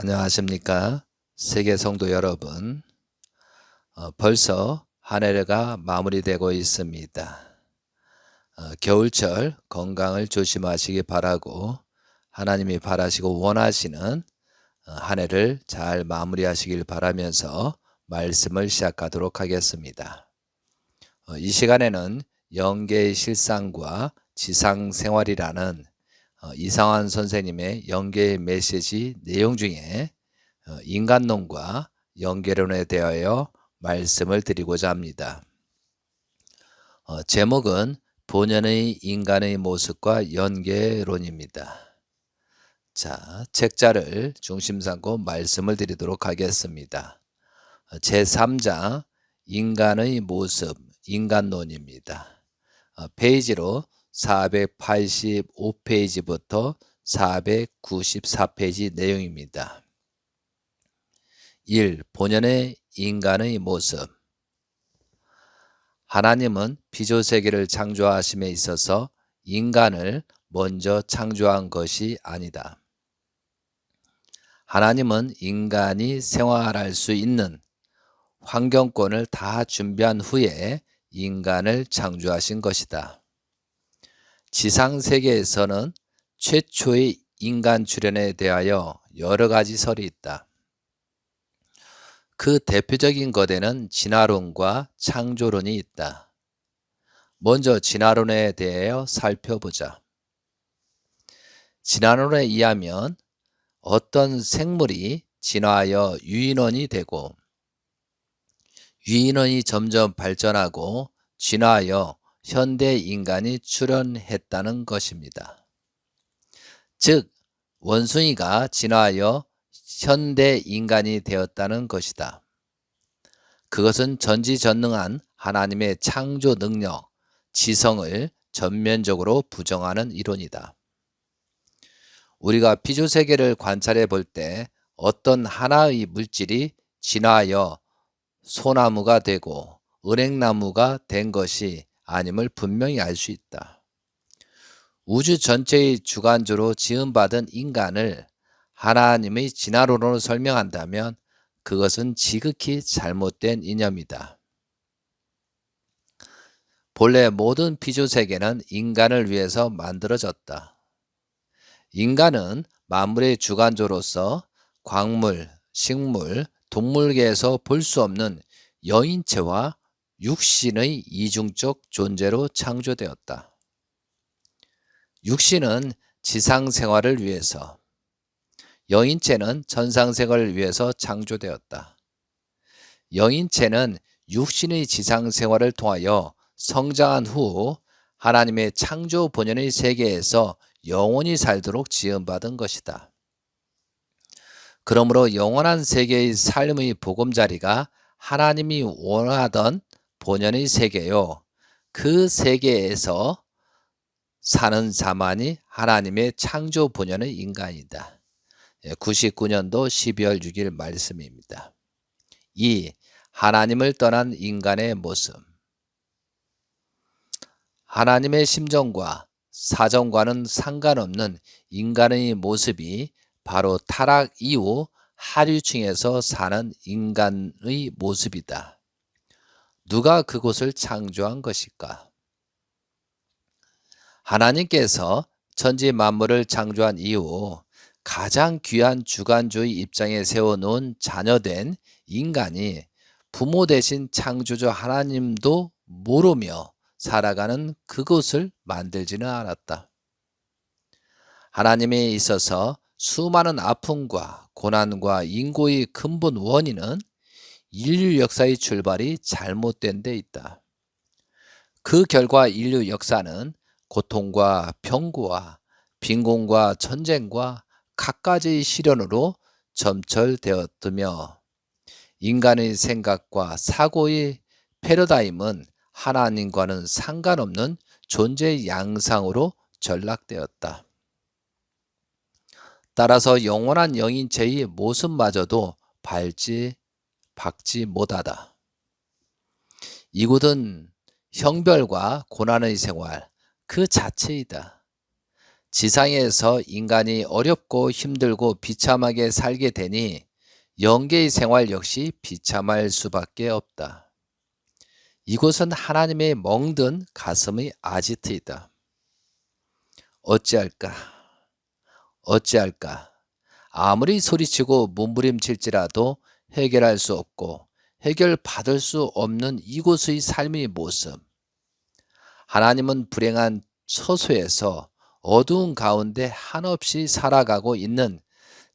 안녕하십니까? 세계 성도 여러분. 벌써 한 해가 마무리되고 있습니다. 겨울철 건강을 조심하시기 바라고 하나님이 바라시고 원하시는 한 해를 잘 마무리하시길 바라면서 말씀을 시작하도록 하겠습니다. 이 시간에는 영계의 실상과 지상 생활이라는 이상환 선생님의 영계의 메시지 내용 중에 인간론과 영계론에 대하여 말씀을 드리고자 합니다. 제목은 본연의 인간의 모습과 영계론입니다. 자, 책자를 중심 삼고 말씀을 드리도록 하겠습니다. 제3장 인간의 모습, 인간론입니다. 페이지로 485페이지부터 494페이지 내용입니다. 1. 본연의 인간의 모습. 하나님은 피조세계를 창조하심에 있어서 인간을 먼저 창조한 것이 아니다. 하나님은 인간이 생활할 수 있는 환경권을 다 준비한 후에 인간을 창조하신 것이다. 지상세계에서는 최초의 인간 출현에 대하여 여러 가지 설이 있다. 그 대표적인 것에는 진화론과 창조론이 있다. 먼저 진화론에 대하여 살펴보자. 진화론에 의하면 어떤 생물이 진화하여 유인원이 되고 유인원이 점점 발전하고 진화하여 현대 인간이 출현했다는 것입니다. 즉, 원숭이가 진화하여 현대 인간이 되었다는 것이다. 그것은 전지전능한 하나님의 창조 능력, 지성을 전면적으로 부정하는 이론이다. 우리가 피조세계를 관찰해 볼 때 어떤 하나의 물질이 진화하여 소나무가 되고 은행나무가 된 것이 아님을 분명히 알 수 있다. 우주 전체의 주관주로 지음받은 인간을 하나님의 진화론으로 설명한다면 그것은 지극히 잘못된 이념이다. 본래 모든 피조세계는 인간을 위해서 만들어졌다. 인간은 만물의 주관조로서 광물, 식물, 동물계에서 볼 수 없는 여인체와 육신의 이중적 존재로 창조되었다. 육신은 지상생활을 위해서, 여인체는 천상생활을 위해서 창조되었다. 여인체는 육신의 지상생활을 통하여 성장한 후 하나님의 창조 본연의 세계에서 영원히 살도록 지음받은 것이다. 그러므로 영원한 세계의 삶의 보금자리가 하나님이 원하던 본연의 세계요, 그 세계에서 사는 자만이 하나님의 창조 본연의 인간이다. 99년도 12월 6일 말씀입니다. 2. 하나님을 떠난 인간의 모습. 하나님의 심정과 사정과는 상관없는 인간의 모습이 바로 타락 이후 하류층에서 사는 인간의 모습이다. 누가 그곳을 창조한 것일까? 하나님께서 천지 만물을 창조한 이후 가장 귀한 주관주의 입장에 세워놓은 자녀된 인간이 부모 대신 창조주 하나님도 모르며 살아가는 그곳을 만들지는 않았다. 하나님에 있어서 수많은 아픔과 고난과 인고의 근본 원인은 인류 역사의 출발이 잘못된 데 있다. 그 결과 인류 역사는 고통과 병고와 빈곤과 전쟁과 갖가지의 시련으로 점철되었으며 인간의 생각과 사고의 패러다임은 하나님과는 상관없는 존재 양상으로 전락되었다. 따라서 영원한 영인체의 모습마저도 박지 못하다. 이곳은 형별과 고난의 생활 그 자체이다. 지상에서 인간이 어렵고 힘들고 비참하게 살게 되니 영계의 생활 역시 비참할 수밖에 없다. 이곳은 하나님의 멍든 가슴의 아지트이다. 어찌할까? 어찌할까? 아무리 소리치고 몸부림칠지라도 해결할 수 없고 해결받을 수 없는 이곳의 삶의 모습. 하나님은 불행한 처소에서 어두운 가운데 한없이 살아가고 있는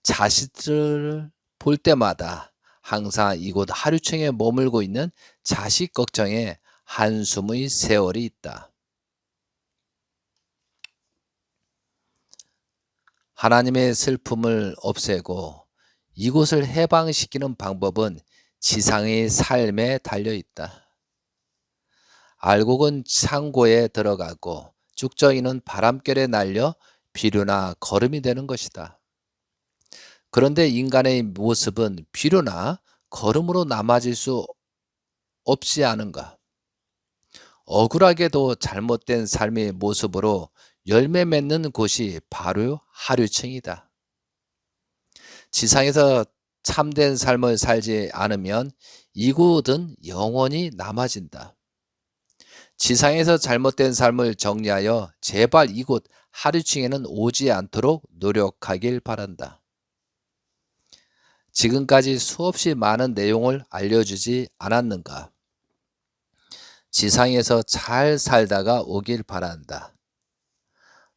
자식들을 볼 때마다 항상 이곳 하류층에 머물고 있는 자식 걱정에 한숨의 세월이 있다. 하나님의 슬픔을 없애고 이곳을 해방시키는 방법은 지상의 삶에 달려있다. 알곡은 창고에 들어가고 죽정이는 바람결에 날려 비료나 거름이 되는 것이다. 그런데 인간의 모습은 비료나 거름으로 남아질 수 없지 않은가? 억울하게도 잘못된 삶의 모습으로 열매 맺는 곳이 바로 하류층이다. 지상에서 참된 삶을 살지 않으면 이곳은 영원히 남아진다. 지상에서 잘못된 삶을 정리하여 제발 이곳 하류층에는 오지 않도록 노력하길 바란다. 지금까지 수없이 많은 내용을 알려주지 않았는가? 지상에서 잘 살다가 오길 바란다.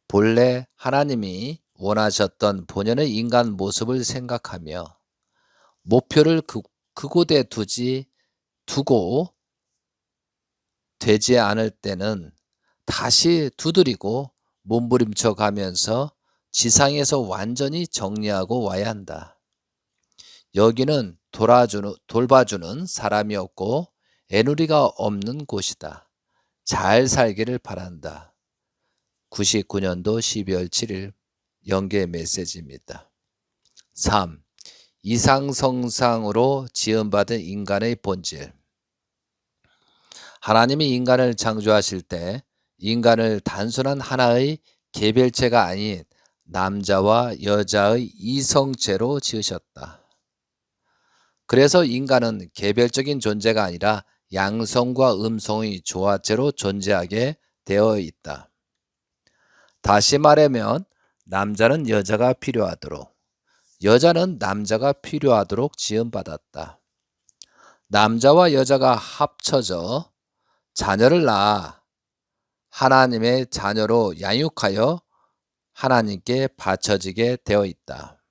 본래 하나님이 원하셨던 본연의 인간 모습을 생각하며 목표를 그곳에 두고 되지 않을 때는 다시 두드리고 몸부림쳐 가면서 지상에서 완전히 정리하고 와야 한다. 여기는 돌봐주는 사람이 없고 애누리가 없는 곳이다. 잘 살기를 바란다. 99년도 12월 7일 영계 메시지입니다. 3. 이상성상으로 지음받은 인간의 본질. 하나님이 인간을 창조하실 때 인간을 단순한 하나의 개별체가 아닌 남자와 여자의 이성체로 지으셨다. 그래서 인간은 개별적인 존재가 아니라 양성과 음성의 조화체로 존재하게 되어 있다. 다시 말하면 남자는 여자가 필요하도록, 여자는 남자가 필요하도록 지음받았다. 남자와 여자가 합쳐져 자녀를 낳아 하나님의 자녀로 양육하여 하나님께 바쳐지게 되어 있다.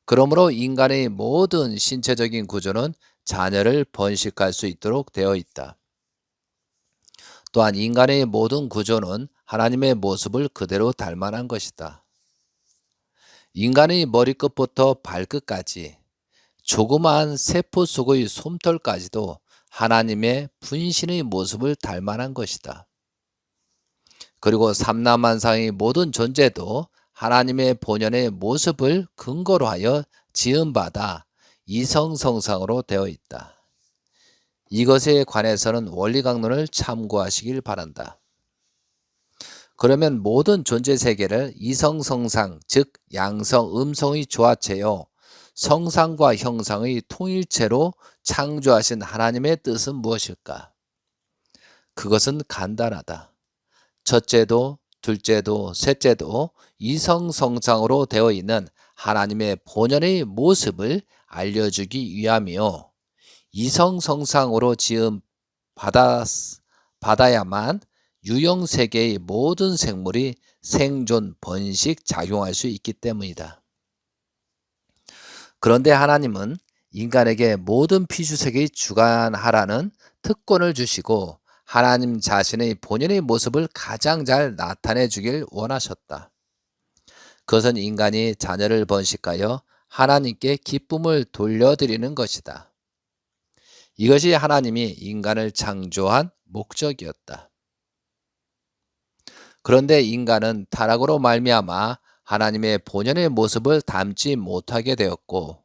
그러므로 인간의 모든 신체적인 구조는 자녀를 번식할 수 있도록 되어 있다. 또한 인간의 모든 구조는 하나님의 모습을 그대로 닮아난 것이다. 인간의 머리끝부터 발끝까지 조그마한 세포 속의 솜털까지도 하나님의 분신의 모습을 닮아난 것이다. 그리고 삼라만상의 모든 존재도 하나님의 본연의 모습을 근거로 하여 지음받아 이성성상으로 되어 있다. 이것에 관해서는 원리강론을 참고하시길 바란다. 그러면 모든 존재 세계를 이성성상, 즉 양성, 음성의 조화체요 성상과 형상의 통일체로 창조하신 하나님의 뜻은 무엇일까? 그것은 간단하다. 첫째도 둘째도 셋째도 이성성상으로 되어 있는 하나님의 본연의 모습을 알려주기 위함이요, 이성성상으로 지음 받아야만 유형세계의 모든 생물이 생존, 번식, 작용할 수 있기 때문이다. 그런데 하나님은 인간에게 모든 피주세계의 주관하라는 특권을 주시고 하나님 자신의 본연의 모습을 가장 잘 나타내 주길 원하셨다. 그것은 인간이 자녀를 번식하여 하나님께 기쁨을 돌려드리는 것이다. 이것이 하나님이 인간을 창조한 목적이었다. 그런데 인간은 타락으로 말미암아 하나님의 본연의 모습을 닮지 못하게 되었고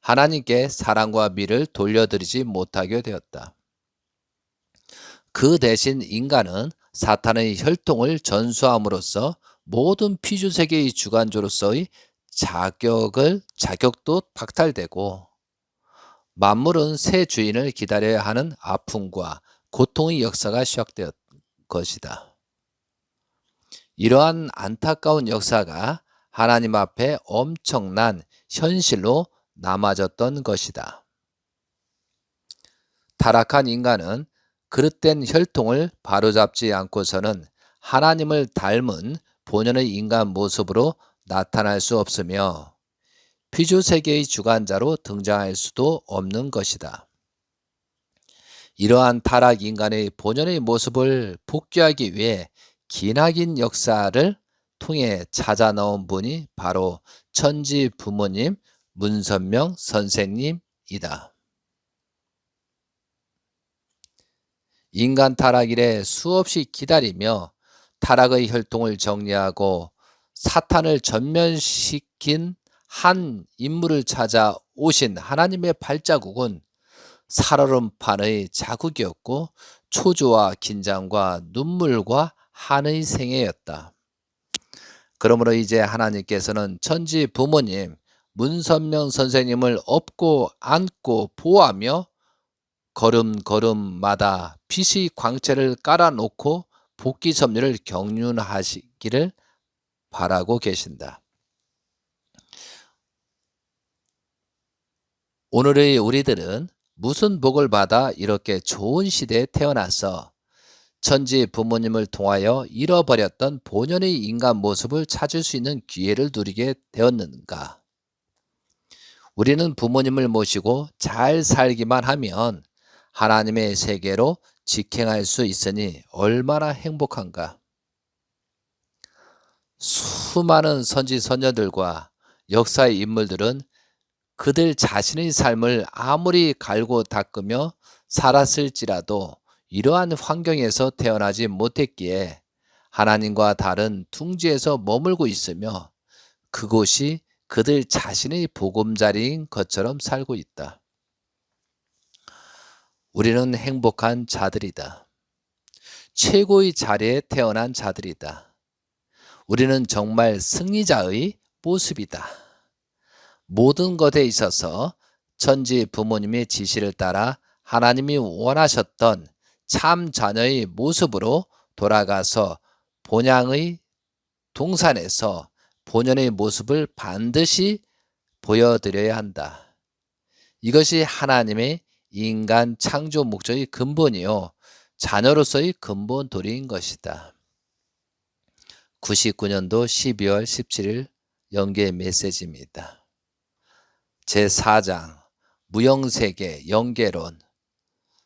하나님께 사랑과 미를 돌려드리지 못하게 되었다. 그 대신 인간은 사탄의 혈통을 전수함으로써 모든 피주세계의 주관자로서의 자격도 박탈되고, 만물은 새 주인을 기다려야 하는 아픔과 고통의 역사가 시작되었 것이다. 이러한 안타까운 역사가 하나님 앞에 엄청난 현실로 남아졌던 것이다. 타락한 인간은 그릇된 혈통을 바로잡지 않고서는 하나님을 닮은 본연의 인간 모습으로 나타날 수 없으며 피조세계의 주관자로 등장할 수도 없는 것이다. 이러한 타락 인간의 본연의 모습을 복귀하기 위해 기나긴 역사를 통해 찾아 나온 분이 바로 천지 부모님 문선명 선생님이다. 인간 타락 이래 수없이 기다리며 타락의 혈통을 정리하고 사탄을 전면시킨 한 인물을 찾아 오신 하나님의 발자국은 살얼음판의 자국이었고, 초조와 긴장과 눈물과 한의 생애였다. 그러므로 이제 하나님께서는 천지 부모님 문선명 선생님을 업고 안고 보호하며 걸음걸음마다 빛의 광채를 깔아놓고 복귀 섭리를 경륜하시기를 바라고 계신다. 오늘의 우리들은 무슨 복을 받아 이렇게 좋은 시대에 태어나서 천지 부모님을 통하여 잃어버렸던 본연의 인간 모습을 찾을 수 있는 기회를 누리게 되었는가? 우리는 부모님을 모시고 잘 살기만 하면 하나님의 세계로 직행할 수 있으니 얼마나 행복한가? 수많은 선지 선녀들과 역사의 인물들은 그들 자신의 삶을 아무리 갈고 닦으며 살았을지라도 이러한 환경에서 태어나지 못했기에 하나님과 다른 둥지에서 머물고 있으며 그곳이 그들 자신의 보금자리인 것처럼 살고 있다. 우리는 행복한 자들이다. 최고의 자리에 태어난 자들이다. 우리는 정말 승리자의 모습이다. 모든 것에 있어서 천지 부모님의 지시를 따라 하나님이 원하셨던 참 자녀의 모습으로 돌아가서 본향의 동산에서 본연의 모습을 반드시 보여드려야 한다. 이것이 하나님의 인간 창조 목적의 근본이요, 자녀로서의 근본 도리인 것이다. 99년도 12월 17일 영계 메시지입니다. 제4장 무형세계 영계론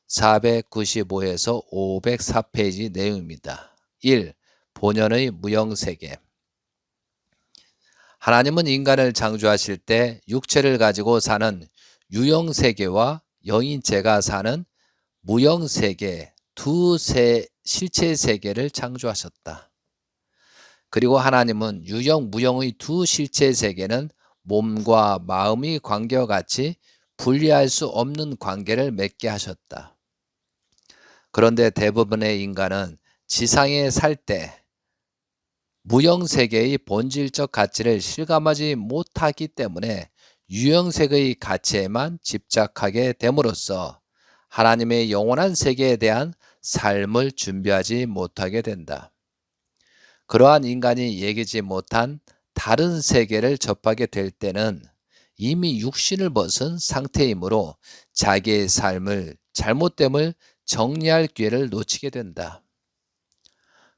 495에서 504페이지 내용입니다. 1. 본연의 무형세계. 하나님은 인간을 창조하실 때 육체를 가지고 사는 유형세계와 영인체가 사는 무형세계 두 실체 세계를 창조하셨다. 그리고 하나님은 유형, 무형의 두 실체 세계는 몸과 마음의 관계와 같이 분리할 수 없는 관계를 맺게 하셨다. 그런데 대부분의 인간은 지상에 살 때 무형세계의 본질적 가치를 실감하지 못하기 때문에 유형세계의 가치에만 집착하게 됨으로써 하나님의 영원한 세계에 대한 삶을 준비하지 못하게 된다. 그러한 인간이 예기치 못한 다른 세계를 접하게 될 때는 이미 육신을 벗은 상태이므로 자기의 삶을 잘못됨을 정리할 기회를 놓치게 된다.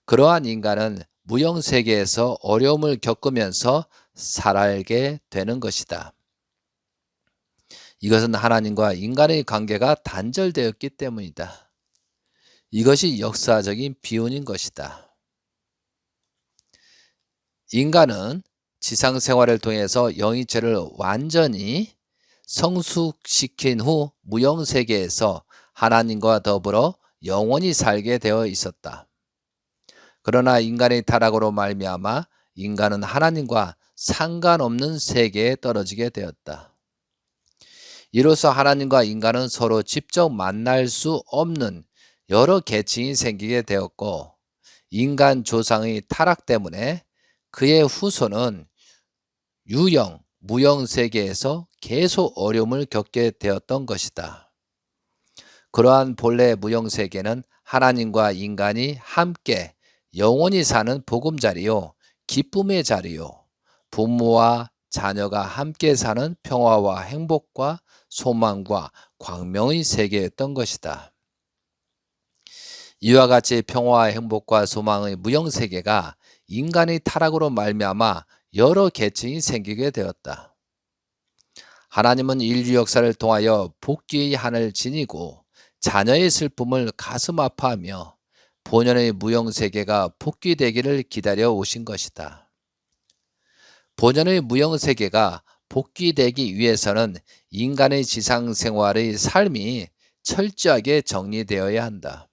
그러한 인간은 무형세계에서 어려움을 겪으면서 살아가게 되는 것이다. 이것은 하나님과 인간의 관계가 단절되었기 때문이다. 이것이 역사적인 비운인 것이다. 인간은 지상 생활을 통해서 영이체를 완전히 성숙시킨 후 무형세계에서 하나님과 더불어 영원히 살게 되어 있었다. 그러나 인간의 타락으로 말미암아 인간은 하나님과 상관없는 세계에 떨어지게 되었다. 이로써 하나님과 인간은 서로 직접 만날 수 없는 여러 계층이 생기게 되었고, 인간 조상의 타락 때문에 그의 후손은 유형, 무형 세계에서 계속 어려움을 겪게 되었던 것이다. 그러한 본래 무형 세계는 하나님과 인간이 함께 영원히 사는 보금자리요, 기쁨의 자리요, 부모와 자녀가 함께 사는 평화와 행복과 소망과 광명의 세계였던 것이다. 이와 같이 평화와 행복과 소망의 무형 세계가 인간의 타락으로 말미암아 여러 계층이 생기게 되었다. 하나님은 인류 역사를 통하여 복귀의 한을 지니고 자녀의 슬픔을 가슴 아파하며 본연의 무형 세계가 복귀되기를 기다려 오신 것이다. 본연의 무형 세계가 복귀되기 위해서는 인간의 지상 생활의 삶이 철저하게 정리되어야 한다.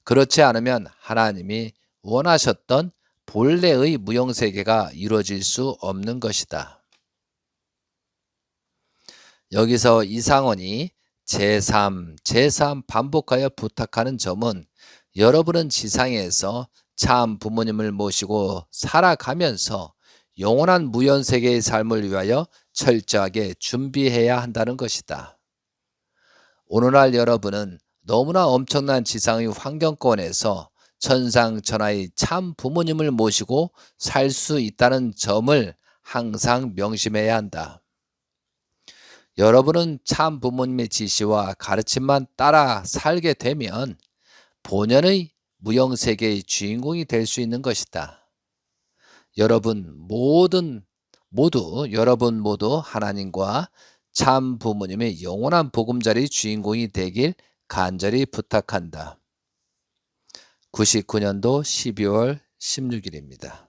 그렇지 않으면 하나님이 원하셨던 본래의 무형 세계가 이루어질 수 없는 것이다. 여기서 이상원이 제3 반복하여 부탁하는 점은 여러분은 지상에서 참 부모님을 모시고 살아가면서 영원한 무형 세계의 삶을 위하여 철저하게 준비해야 한다는 것이다. 오늘날 여러분은 너무나 엄청난 지상의 환경권에서 천상천하의 참 부모님을 모시고 살 수 있다는 점을 항상 명심해야 한다. 여러분은 참 부모님의 지시와 가르침만 따라 살게 되면 본연의 무형 세계의 주인공이 될 수 있는 것이다. 여러분 모두 하나님과 참 부모님의 영원한 보금자리 주인공이 되길 간절히 부탁한다. 99년도 12월 16일입니다.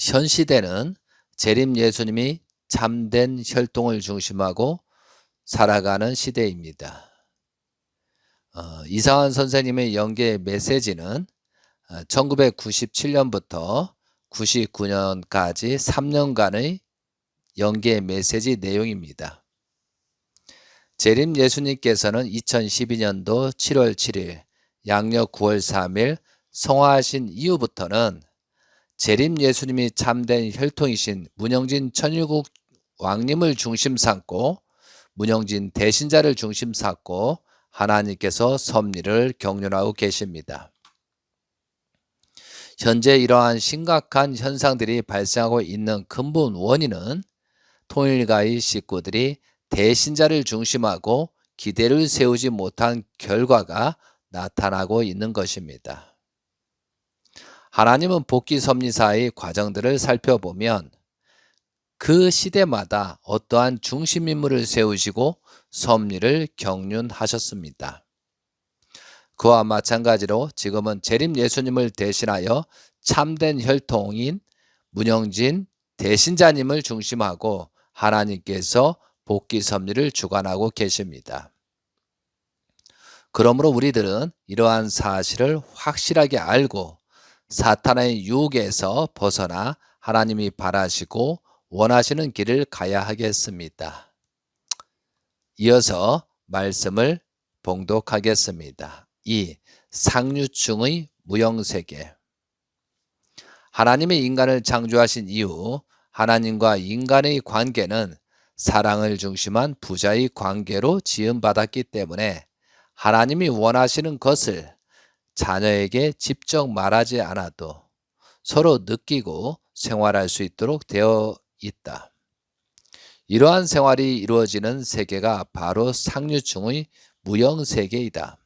현 시대는 재림 예수님이 참된 혈통을 중심하고 살아가는 시대입니다. 이상한 선생님의 연계 메시지는 1997년부터 99년까지 3년간의 연계 메시지 내용입니다. 재림 예수님께서는 2012년도 7월 7일, 양력 9월 3일 성화하신 이후부터는 재림 예수님이 참된 혈통이신 문영진 천일국 왕님을 중심 삼고 문영진 대신자를 중심 삼고 하나님께서 섭리를 경륜하고 계십니다. 현재 이러한 심각한 현상들이 발생하고 있는 근본 원인은 통일가의 식구들이 대신자를 중심하고 기대를 세우지 못한 결과가 나타나고 있는 것입니다. 하나님은 복귀 섭리사의 과정들을 살펴보면 그 시대마다 어떠한 중심인물을 세우시고 섭리를 경륜하셨습니다. 그와 마찬가지로 지금은 재림 예수님을 대신하여 참된 혈통인 문영진 대신자님을 중심하고 하나님께서 복귀 섭리를 주관하고 계십니다. 그러므로 우리들은 이러한 사실을 확실하게 알고 사탄의 유혹에서 벗어나 하나님이 바라시고 원하시는 길을 가야 하겠습니다. 이어서 말씀을 봉독하겠습니다. 2. 상류층의 무형세계. 하나님이 인간을 창조하신 이후 하나님과 인간의 관계는 사랑을 중심한 부자의 관계로 지음받았기 때문에 하나님이 원하시는 것을 자녀에게 직접 말하지 않아도 서로 느끼고 생활할 수 있도록 되어 있다. 이러한 생활이 이루어지는 세계가 바로 상류층의 무형세계이다.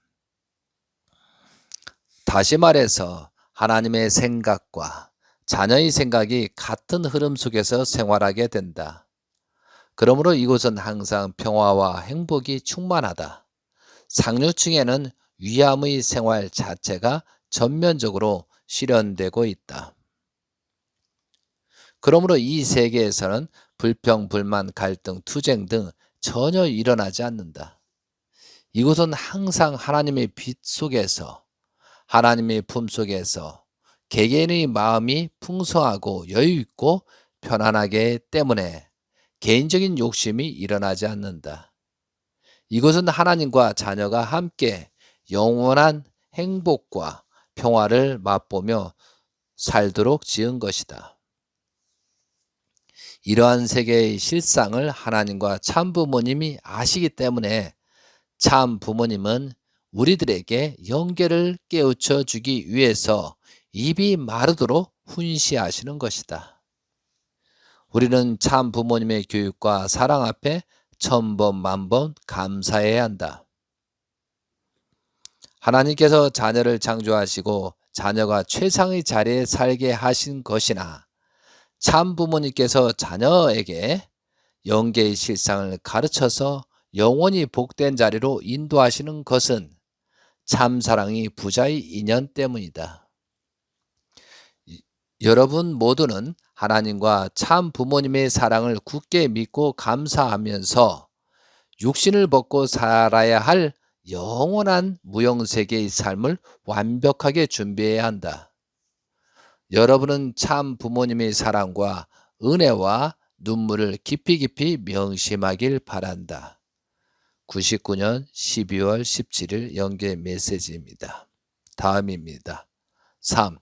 다시 말해서 하나님의 생각과 자녀의 생각이 같은 흐름 속에서 생활하게 된다. 그러므로 이곳은 항상 평화와 행복이 충만하다. 상류층에는 위암의 생활 자체가 전면적으로 실현되고 있다. 그러므로 이 세계에서는 불평, 불만, 갈등, 투쟁 등 전혀 일어나지 않는다. 이곳은 항상 하나님의 빛 속에서, 하나님의 품 속에서 개개인의 마음이 풍성하고 여유있고 편안하기 때문에 개인적인 욕심이 일어나지 않는다. 이것은 하나님과 자녀가 함께 영원한 행복과 평화를 맛보며 살도록 지은 것이다. 이러한 세계의 실상을 하나님과 참 부모님이 아시기 때문에 참 부모님은 우리들에게 영계를 깨우쳐 주기 위해서 입이 마르도록 훈시하시는 것이다. 우리는 참 부모님의 교육과 사랑 앞에 천번 만번 감사해야 한다. 하나님께서 자녀를 창조하시고 자녀가 최상의 자리에 살게 하신 것이나 참 부모님께서 자녀에게 영계의 실상을 가르쳐서 영원히 복된 자리로 인도하시는 것은 참 사랑이 부자의 인연 때문이다. 여러분 모두는 하나님과 참 부모님의 사랑을 굳게 믿고 감사하면서 육신을 벗고 살아야 할 영원한 무형세계의 삶을 완벽하게 준비해야 한다. 여러분은 참 부모님의 사랑과 은혜와 눈물을 깊이 깊이 명심하길 바란다. 99년 12월 17일 영계 메시지입니다. 다음입니다. 3.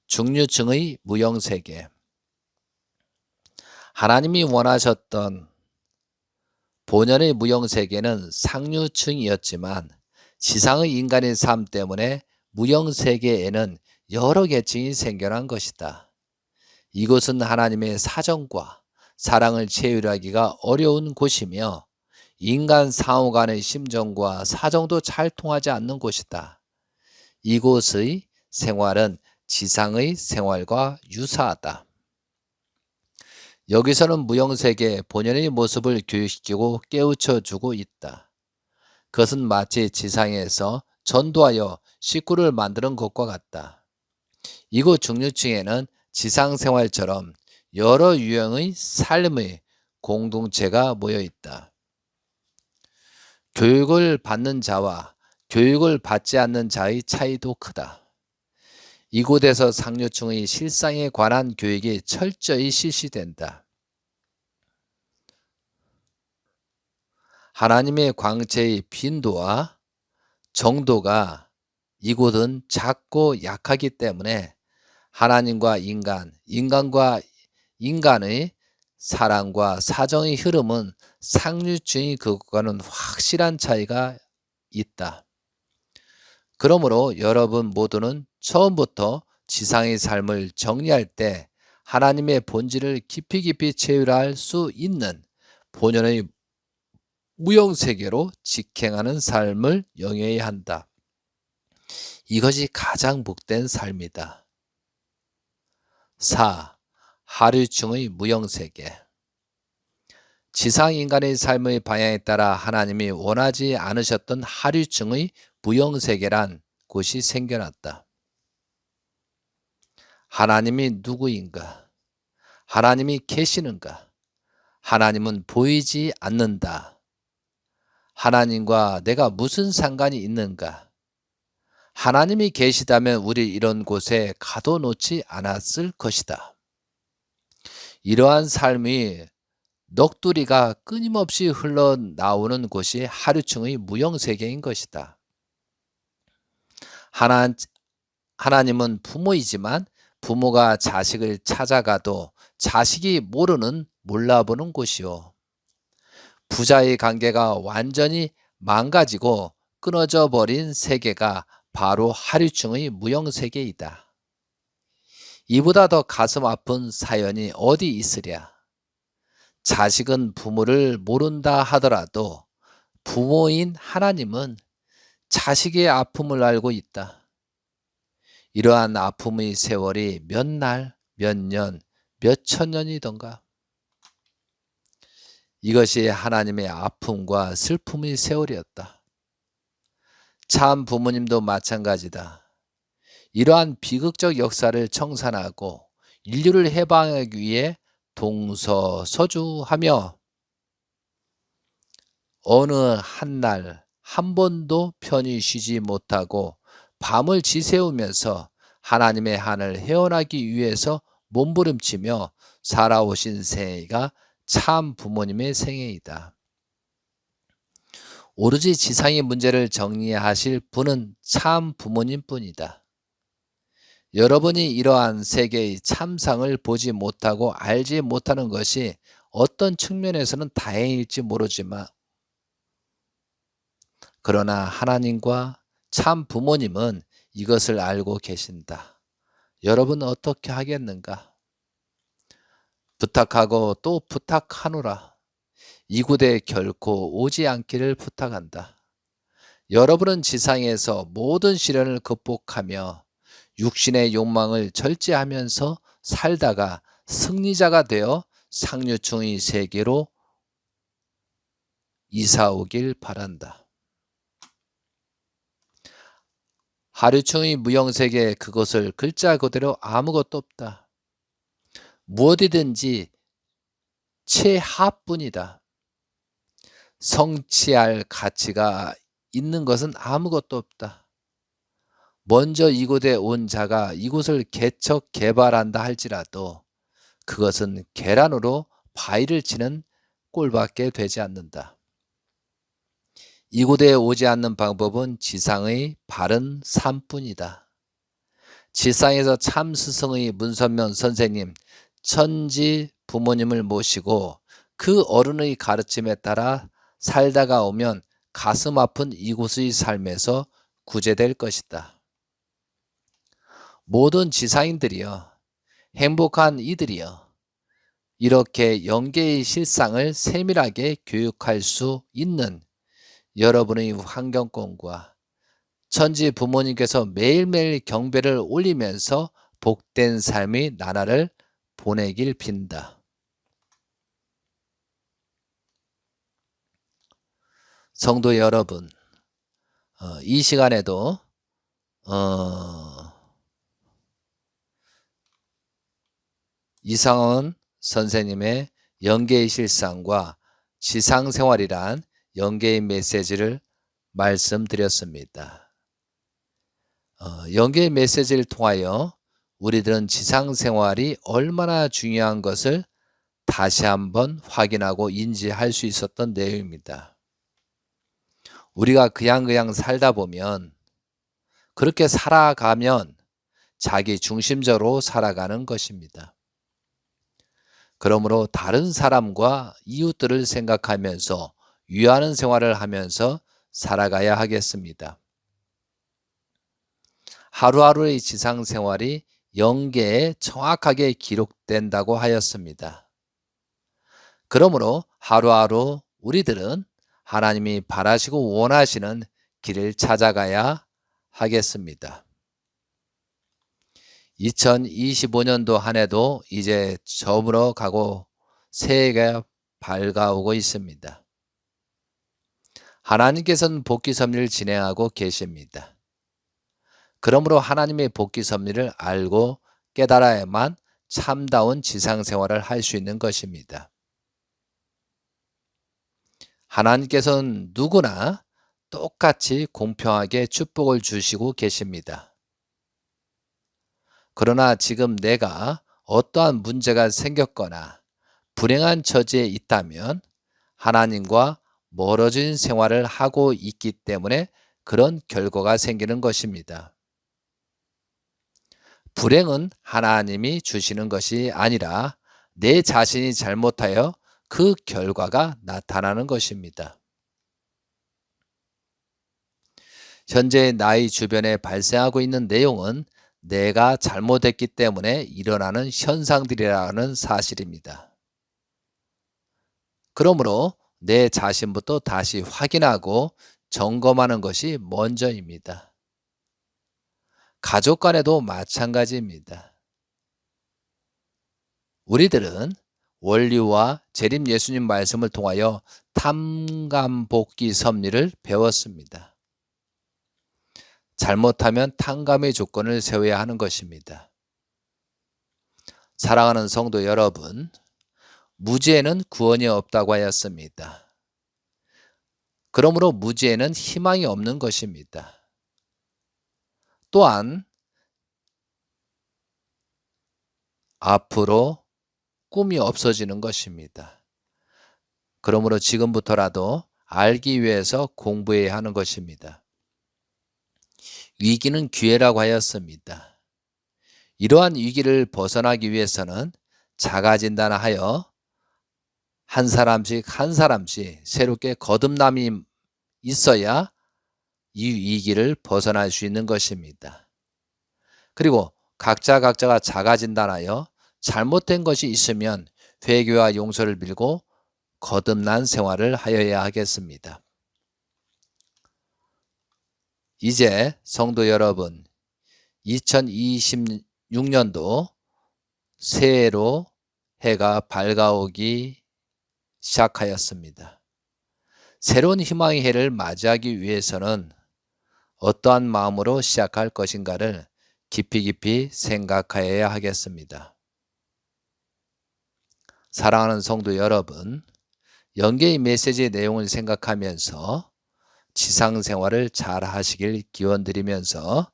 중류층의 무형세계. 하나님이 원하셨던 본연의 무형세계는 상류층이었지만 지상의 인간의 삶 때문에 무형세계에는 여러 계층이 생겨난 것이다. 이곳은 하나님의 사정과 사랑을 체휼하기가 어려운 곳이며 인간 상호 간의 심정과 사정도 잘 통하지 않는 곳이다. 이곳의 생활은 지상의 생활과 유사하다. 여기서는 무형세계의 본연의 모습을 교육시키고 깨우쳐주고 있다. 그것은 마치 지상에서 전도하여 식구를 만드는 것과 같다. 이곳 중류층에는 지상생활처럼 여러 유형의 삶의 공동체가 모여 있다. 교육을 받는 자와 교육을 받지 않는 자의 차이도 크다. 이곳에서 상류층의 실상에 관한 교육이 철저히 실시된다. 하나님의 광채의 빈도와 정도가 이곳은 작고 약하기 때문에 하나님과 인간, 인간과 인간의 사랑과 사정의 흐름은 상류층의 그것과는 확실한 차이가 있다. 그러므로 여러분 모두는 처음부터 지상의 삶을 정리할 때 하나님의 본질을 깊이 깊이 체휼할 수 있는 본연의 무형세계로 직행하는 삶을 영위해야 한다. 이것이 가장 복된 삶이다. 4. 하류층의 무형세계. 지상인간의 삶의 방향에 따라 하나님이 원하지 않으셨던 하류층의 무형세계란 곳이 생겨났다. 하나님이 누구인가? 하나님이 계시는가? 하나님은 보이지 않는다. 하나님과 내가 무슨 상관이 있는가? 하나님이 계시다면 우리 이런 곳에 가둬놓지 않았을 것이다. 이러한 삶이 넋두리가 끊임없이 흘러나오는 곳이 하류층의 무형세계인 것이다. 하나님은 부모이지만 부모가 자식을 찾아가도 자식이 몰라보는 곳이요. 부자의 관계가 완전히 망가지고 끊어져 버린 세계가 바로 하류층의 무형세계이다. 이보다 더 가슴 아픈 사연이 어디 있으랴. 자식은 부모를 모른다 하더라도 부모인 하나님은 자식의 아픔을 알고 있다. 이러한 아픔의 세월이 몇 날, 몇 년, 몇 천 년이던가. 이것이 하나님의 아픔과 슬픔의 세월이었다. 참 부모님도 마찬가지다. 이러한 비극적 역사를 청산하고 인류를 해방하기 위해 동서서주하며 어느 한날 한 번도 편히 쉬지 못하고 밤을 지새우면서 하나님의 한을 헤어나기 위해서 몸부림치며 살아오신 생애가 참 부모님의 생애이다. 오로지 지상의 문제를 정리하실 분은 참 부모님뿐이다. 여러분이 이러한 세계의 참상을 보지 못하고 알지 못하는 것이 어떤 측면에서는 다행일지 모르지만, 그러나 하나님과 참 부모님은 이것을 알고 계신다. 여러분 어떻게 하겠는가? 부탁하고 또 부탁하노라. 이곳에 결코 오지 않기를 부탁한다. 여러분은 지상에서 모든 시련을 극복하며 육신의 욕망을 절제하면서 살다가 승리자가 되어 상류층의 세계로 이사 오길 바란다. 하류층의 무형세계, 그것을 글자 그대로 아무것도 없다. 무엇이든지 최하뿐이다. 성취할 가치가 있는 것은 아무것도 없다. 먼저 이곳에 온 자가 이곳을 개척 개발한다 할지라도 그것은 계란으로 바위를 치는 꼴밖에 되지 않는다. 이곳에 오지 않는 방법은 지상의 바른 삶뿐이다. 지상에서 참 스승의 문선명 선생님, 천지 부모님을 모시고 그 어른의 가르침에 따라 살다가 오면 가슴 아픈 이곳의 삶에서 구제될 것이다. 모든 지상인들이여, 행복한 이들이여, 이렇게 영계의 실상을 세밀하게 교육할 수 있는 여러분의 환경권과 천지 부모님께서 매일매일 경배를 올리면서 복된 삶의 나날을 보내길 빈다. 성도 여러분, 이 시간에도 이상원 선생님의 영계의 실상과 지상생활이란 영계의 메시지를 말씀드렸습니다. 영계의 메시지를 통하여 우리들은 지상생활이 얼마나 중요한 것을 다시 한번 확인하고 인지할 수 있었던 내용입니다. 우리가 그냥 살다 보면, 그렇게 살아가면 자기 중심적으로 살아가는 것입니다. 그러므로 다른 사람과 이웃들을 생각하면서 위하는 생활을 하면서 살아가야 하겠습니다. 하루하루의 지상생활이 영계에 정확하게 기록된다고 하였습니다. 그러므로 하루하루 우리들은 하나님이 바라시고 원하시는 길을 찾아가야 하겠습니다. 2025년도 한 해도 이제 저물어 가고 새해가 밝아오고 있습니다. 하나님께서는 복귀 섭리를 진행하고 계십니다. 그러므로 하나님의 복귀 섭리를 알고 깨달아야만 참다운 지상생활을 할 수 있는 것입니다. 하나님께서는 누구나 똑같이 공평하게 축복을 주시고 계십니다. 그러나 지금 내가 어떠한 문제가 생겼거나 불행한 처지에 있다면 하나님과 멀어진 생활을 하고 있기 때문에 그런 결과가 생기는 것입니다. 불행은 하나님이 주시는 것이 아니라 내 자신이 잘못하여 그 결과가 나타나는 것입니다. 현재 나의 주변에 발생하고 있는 내용은 내가 잘못했기 때문에 일어나는 현상들이라는 사실입니다. 그러므로 내 자신부터 다시 확인하고 점검하는 것이 먼저입니다. 가족 간에도 마찬가지입니다. 우리들은 원리와 재림 예수님 말씀을 통하여 탐감복귀 섭리를 배웠습니다. 잘못하면 탕감의 조건을 세워야 하는 것입니다. 사랑하는 성도 여러분, 무지에는 구원이 없다고 하였습니다. 그러므로 무지에는 희망이 없는 것입니다. 또한 앞으로 꿈이 없어지는 것입니다. 그러므로 지금부터라도 알기 위해서 공부해야 하는 것입니다. 위기는 기회라고 하였습니다. 이러한 위기를 벗어나기 위해서는 자가진단하여 한 사람씩 새롭게 거듭남이 있어야 이 위기를 벗어날 수 있는 것입니다. 그리고 각자가 자가진단하여 잘못된 것이 있으면 회개와 용서를 빌고 거듭난 생활을 하여야 하겠습니다. 이제 성도 여러분, 2026년도 새해로 해가 밝아오기 시작하였습니다. 새로운 희망의 해를 맞이하기 위해서는 어떠한 마음으로 시작할 것인가를 깊이 생각하여야 하겠습니다. 사랑하는 성도 여러분, 영계의 메시지의 내용을 생각하면서 지상생활을 잘 하시길 기원드리면서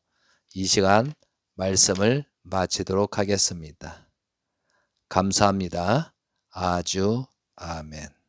이 시간 말씀을 마치도록 하겠습니다. 감사합니다. 아주 아멘.